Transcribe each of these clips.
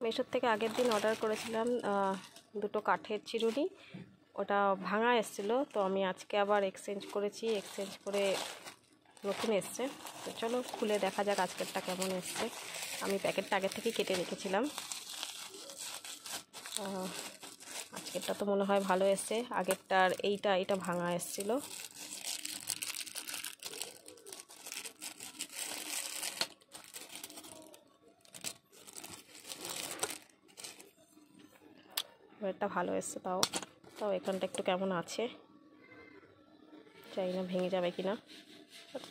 মেশোর থেকে আগের দিন অর্ডার করেছিলাম দুটো কাঠের চিরুনি, ওটা ভাঙা এসেছিলো, তো আমি আজকে আবার এক্সচেঞ্জ করেছি, এক্সচেঞ্জ করে নতুন এসছে। তো চলো খুলে দেখা যাক আজকেরটা কেমন এসছে। আমি প্যাকেটটা আগের থেকেই কেটে রেখেছিলাম। আজকেরটা তো মনে হয় ভালো এসছে, আগেরটার এইটা ভাঙা এসেছিলো। এটা ভালো এসছে, তাও এখানটা একটু কেমন আছে, জানি না ভেঙে যাবে কি না।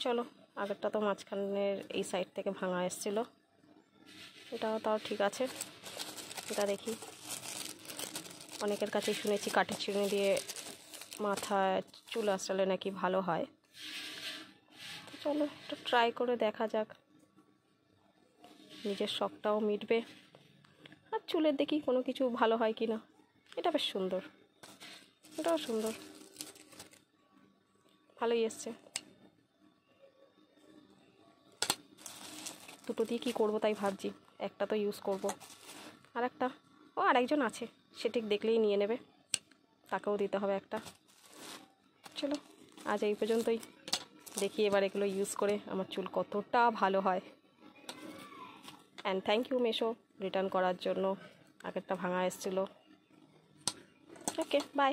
চলো, আগেরটা তো মাঝখানের এই সাইড থেকে ভাঙা এসেছিলো, এটাও তাও ঠিক আছে। এটা দেখি, অনেকের কাছেই শুনেছি কাঠের চিরুনি দিয়ে মাথায় চুল আঁচড়ালে নাকি ভালো হয়। তো চলো একটু ট্রাই করে দেখা যাক, নিজের শখটাও মিটবে আর চুলের দেখি কোনো কিছু ভালো হয় কি না। এটা বেশ সুন্দর, এটাও সুন্দর, ভালোই এসছে। দুটো দিয়ে কী করবো তাই ভাবছি, একটা তো ইউজ করব, আরেকজন আছে, সে ঠিক দেখলেই নিয়ে নেবে, তাকেও দিতে হবে একটা। চলো আজ এই পর্যন্তই, দেখি এবার এগুলো ইউজ করে আমার চুল কতটা ভালো হয়। And thank you Meesho return করার জন্য, আগেরটা ভাঙা এসেছিলো। ওকে, বাই।